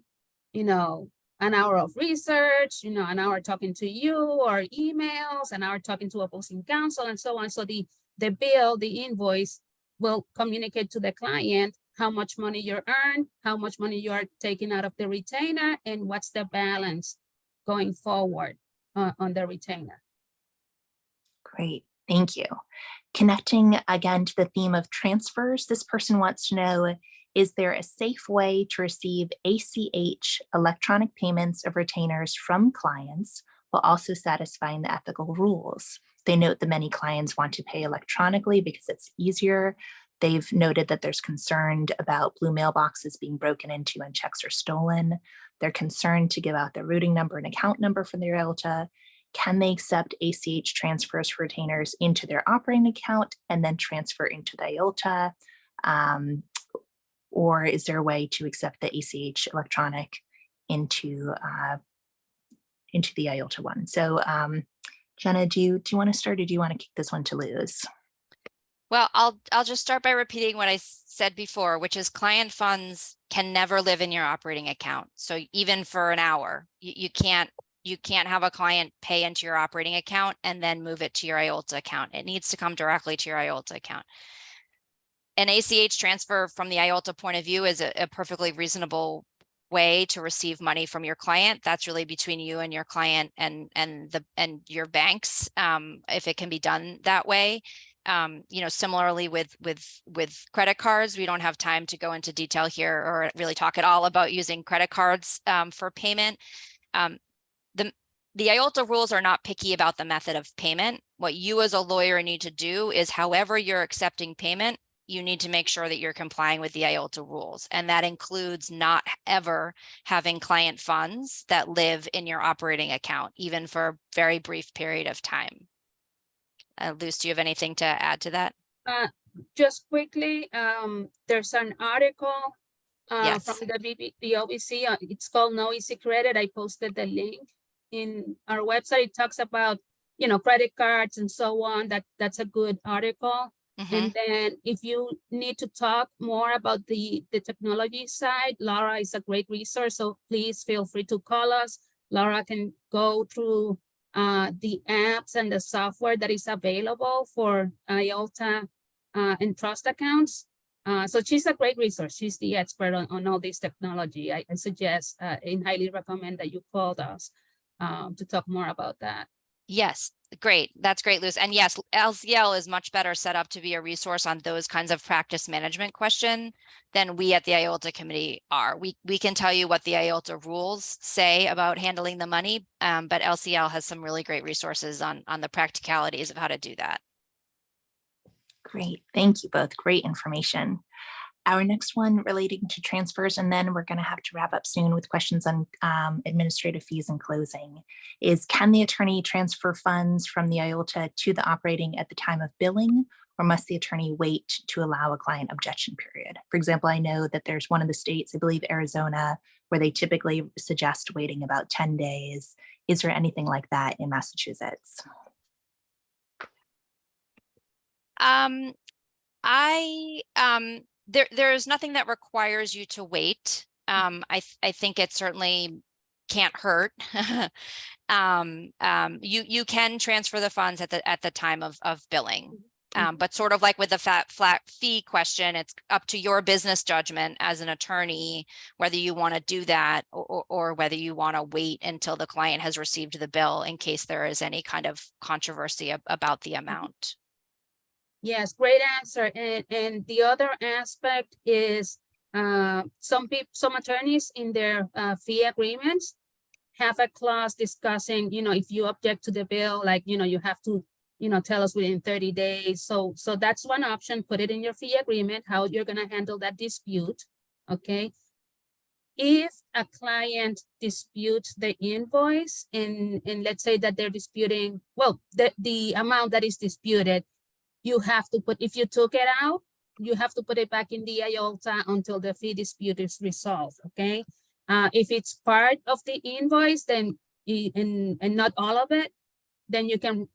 you know, an hour of research, you know, an hour talking to you, or emails, an hour talking to opposing counsel, and so on. So the bill, the invoice will communicate to the client how much money you earned, how much money you are taking out of the retainer, and what's the balance going forward on the retainer. Great, thank you. Connecting again to the theme of transfers, this person wants to know, is there a safe way to receive ACH electronic payments of retainers from clients while also satisfying the ethical rules? They note that many clients want to pay electronically because it's easier. They've noted that there's concern about blue mailboxes being broken into and checks are stolen. They're concerned to give out their routing number and account number for their IOLTA. Can they accept ACH transfers for retainers into their operating account and then transfer into the IOLTA? Or is there a way to accept the ACH electronic into the IOLTA one? So Jenna, do you want to start, or do you want to kick this one to Luz? Well, I'll just start by repeating what I said before, which is client funds can never live in your operating account. So even for an hour, you can't have a client pay into your operating account and then move it to your IOLTA account. It needs to come directly to your IOLTA account. An ACH transfer from the IOLTA point of view is a perfectly reasonable way to receive money from your client. That's really between you and your client and your banks, if it can be done that way. Similarly with credit cards, we don't have time to go into detail here or really talk at all about using credit cards for payment. The IOLTA rules are not picky about the method of payment. What you as a lawyer need to do is, however you're accepting payment, you need to make sure that you're complying with the IOLTA rules. And that includes not ever having client funds that live in your operating account, even for a very brief period of time. Luz, do you have anything to add to that? Just quickly, there's an article Yes. from the OBC. It's called No Easy Credit. I posted the link in our website. It talks about, credit cards and so on. That's a good article. Mm-hmm. And then if you need to talk more about the technology side, Laura is a great resource. So please feel free to call us. Laura can go through the apps and the software that is available for IOLTA and trust accounts. So she's a great resource. She's the expert on all this technology. I suggest and highly recommend that you call us to talk more about that. Yes, great. That's great, Luz. And yes, LCL is much better set up to be a resource on those kinds of practice management question than we at the IOLTA committee are. We can tell you what the IOLTA rules say about handling the money, but LCL has some really great resources on the practicalities of how to do that. Great, thank you both. Great information. Our next one relating to transfers, and then we're going to have to wrap up soon with questions on administrative fees and closing, is can the attorney transfer funds from the IOLTA to the operating at the time of billing, or must the attorney wait to allow a client objection period? For example, I know that there's one of the states, I believe Arizona, where they typically suggest waiting about 10 days. Is there anything like that in Massachusetts? There's nothing that requires you to wait. I think it certainly can't hurt. You can transfer the funds at the time of billing. But sort of like with the flat fee question, it's up to your business judgment as an attorney whether you want to do that or whether you want to wait until the client has received the bill in case there is any kind of controversy about the amount. Yes, great answer. And the other aspect is some attorneys in their fee agreements have a clause discussing, if you object to the bill, like, you have to, tell us within 30 days. So that's one option. Put it in your fee agreement, how you're going to handle that dispute. Okay. If a client disputes the invoice and let's say that they're disputing, well, the amount that is disputed, you have to put, if you took it out, you have to put it back in the IOLTA until the fee dispute is resolved, okay? If it's part of the invoice, then, and not all of it, then you can,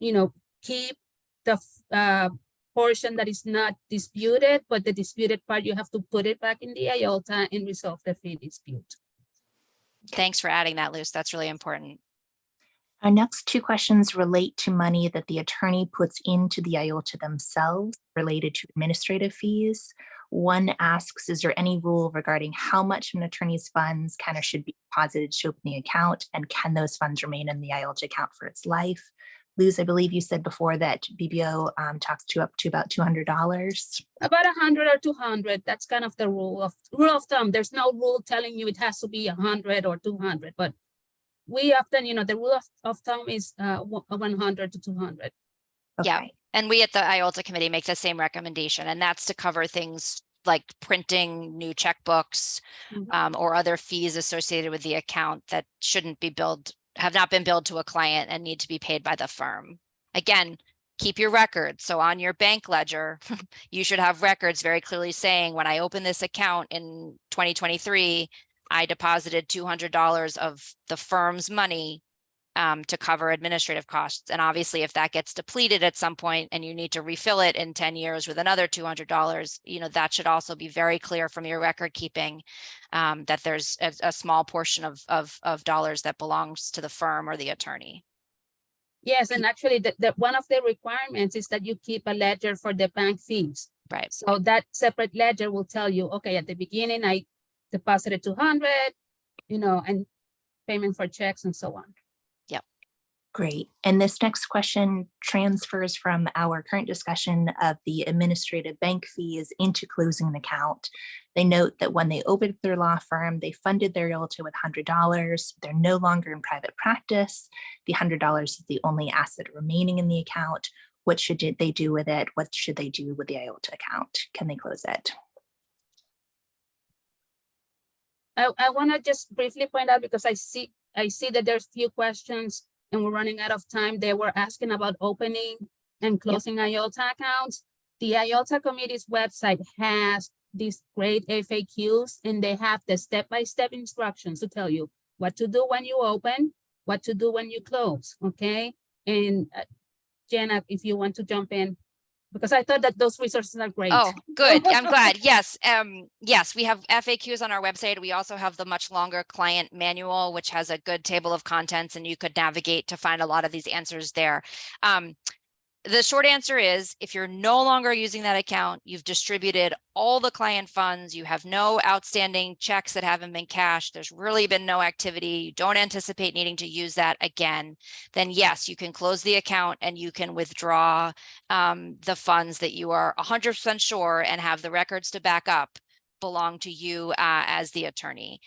keep the portion that is not disputed, but the disputed part, you have to put it back in the IOLTA and resolve the fee dispute. Thanks for adding that, Luz. That's really important. Our next two questions relate to money that the attorney puts into the IOLTA themselves related to administrative fees. One asks, is there any rule regarding how much an attorney's funds can or should be deposited to open the account, and can those funds remain in the IOLTA account for its life? Luz, I believe you said before that BBO talks to up to about $200. About 100 or 200. That's kind of the rule of thumb. There's no rule telling you it has to be 100 or 200, but we often, the rule of thumb is 100 to 200. Okay. Yeah. And we at the IOLTA committee make the same recommendation, and that's to cover things like printing new checkbooks or other fees associated with the account that shouldn't be billed, have not been billed to a client and need to be paid by the firm. Again, keep your records. So on your bank ledger, you should have records very clearly saying, when I opened this account in 2023, I deposited $200 of the firm's money to cover administrative costs. And obviously, if that gets depleted at some point and you need to refill it in 10 years with another $200, that should also be very clear from your record keeping, that there's a small portion of dollars that belongs to the firm or the attorney. Yes, and actually the one of the requirements is that you keep a ledger for the bank fees. Right. So that separate ledger will tell you, okay, at the beginning I deposited 200, and payment for checks and so on. Great. And this next question transfers from our current discussion of the administrative bank fees into closing an account. They note that when they opened their law firm, they funded their IOLTA with $100. They're no longer in private practice. The $100 is the only asset remaining in the account. What should they do with it? What should they do with the IOLTA account? Can they close it? I want to just briefly point out, because I see that there's few questions and we're running out of time. They were asking about opening and closing IOLTA accounts. The IOLTA committee's website has these great FAQs, and they have the step-by-step instructions to tell you what to do when you open, what to do when you close, okay? And Jenna, if you want to jump in, because I thought that those resources are great. Oh, good. I'm glad. Yes. Yes, we have FAQs on our website. We also have the much longer client manual, which has a good table of contents, and you could navigate to find a lot of these answers there. The short answer is, if you're no longer using that account, you've distributed all the client funds, you have no outstanding checks that haven't been cashed, there's really been no activity, you don't anticipate needing to use that again, then yes, you can close the account and you can withdraw the funds that you are 100% sure and have the records to back up belong to you as the attorney.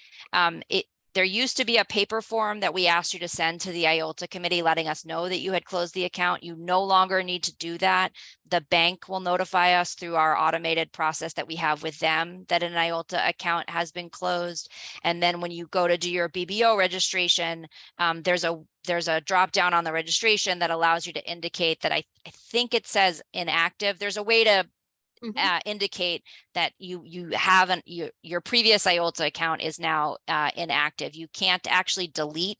There used to be a paper form that we asked you to send to the IOLTA committee letting us know that you had closed the account. You no longer need to do that. The bank will notify us through our automated process that we have with them that an IOLTA account has been closed. And then when you go to do your BBO registration, there's a drop down on the registration that allows you to indicate that I think it says inactive. There's a way to indicate that you haven't, your previous IOLTA account is now inactive. You can't actually delete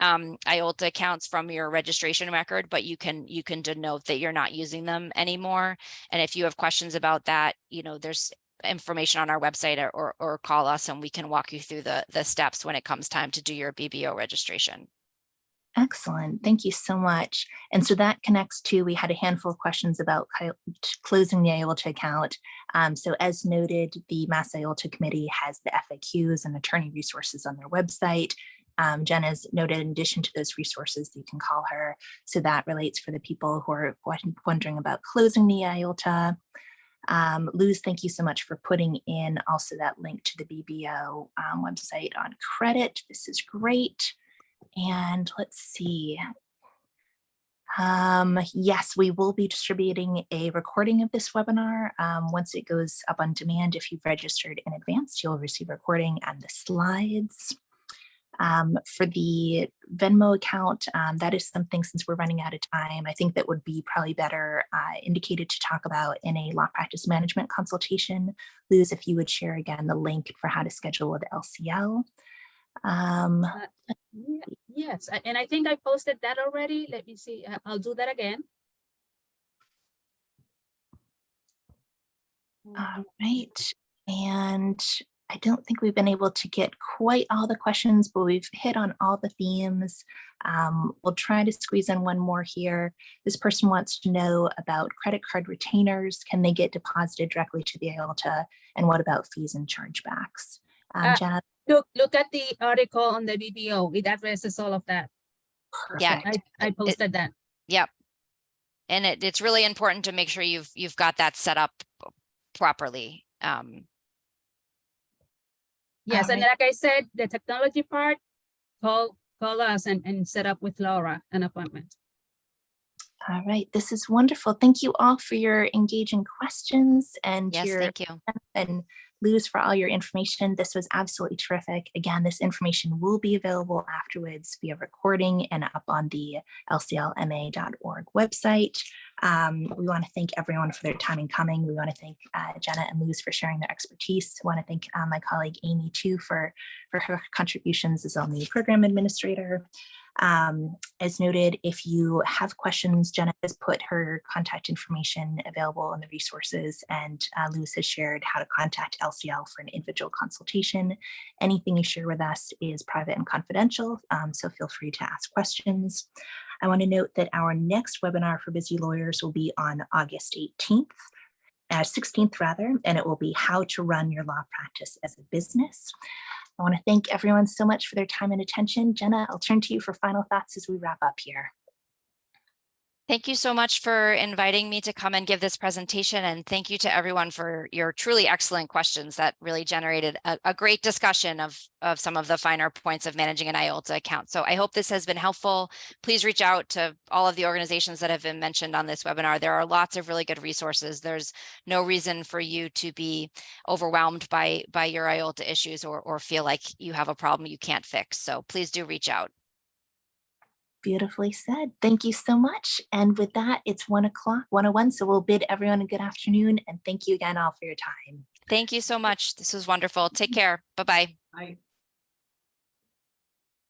IOLTA accounts from your registration record, but you can denote that you're not using them anymore. And if you have questions about that, there's information on our website, or call us and we can walk you through the steps when it comes time to do your BBO registration. Excellent. Thank you so much. And so that connects to, we had a handful of questions about closing the IOLTA account. So as noted, the Mass IOLTA Committee has the FAQs and attorney resources on their website. Jenna's noted, in addition to those resources, you can call her. So that relates for the people who are wondering about closing the IOLTA. Luz, thank you so much for putting in also that link to the BBO website on credit. This is great. And let's see. Yes, we will be distributing a recording of this webinar. Once it goes up on demand, if you've registered in advance, you'll receive a recording and the slides. For the Venmo account, that is something, since we're running out of time, I think that would be probably better indicated to talk about in a law practice management consultation. Luz, if you would share again the link for how to schedule with LCL. Yes, and I think I posted that already. Let me see. I'll do that again. All right. And I don't think we've been able to get quite all the questions, but we've hit on all the themes. We'll try to squeeze in one more here. This person wants to know about credit card retainers. Can they get deposited directly to the IOLTA? And what about fees and chargebacks? Jenna? Look at the article on the BBO. It addresses all of that. Yeah, I posted that. Yep. And it's really important to make sure you've got that set up properly. Yes, and right. like I said, the technology part, call us and set up with Laura an appointment. All right, this is wonderful. Thank you all for your engaging questions and Yes, your thank you. and Luz for all your information. This was absolutely terrific. Again, this information will be available afterwards via recording and up on the lclma.org website. We want to thank everyone for their time in coming. We want to thank Jenna and Luz for sharing their expertise. I want to thank my colleague Amy too for her contributions as our new program administrator. As noted, if you have questions, Jenna has put her contact information available in the resources, and Luz has shared how to contact LCL for an individual consultation. Anything you share with us is private and confidential, so feel free to ask questions. I want to note that our next webinar for busy lawyers will be on August 16th rather, and it will be how to run your law practice as a business. I want to thank everyone so much for their time and attention. Jenna, I'll turn to you for final thoughts as we wrap up here. Thank you so much for inviting me to come and give this presentation. And thank you to everyone for your truly excellent questions that really generated a great discussion of some of the finer points of managing an IOLTA account. So I hope this has been helpful. Please reach out to all of the organizations that have been mentioned on this webinar. There are lots of really good resources. There's no reason for you to be overwhelmed by your IOLTA issues or feel like you have a problem you can't fix. So please do reach out. Beautifully said. Thank you so much. And with that, it's 1:01. So we'll bid everyone a good afternoon. And thank you again all for your time. Thank you so much. This was wonderful. Take care. Bye-bye. Bye.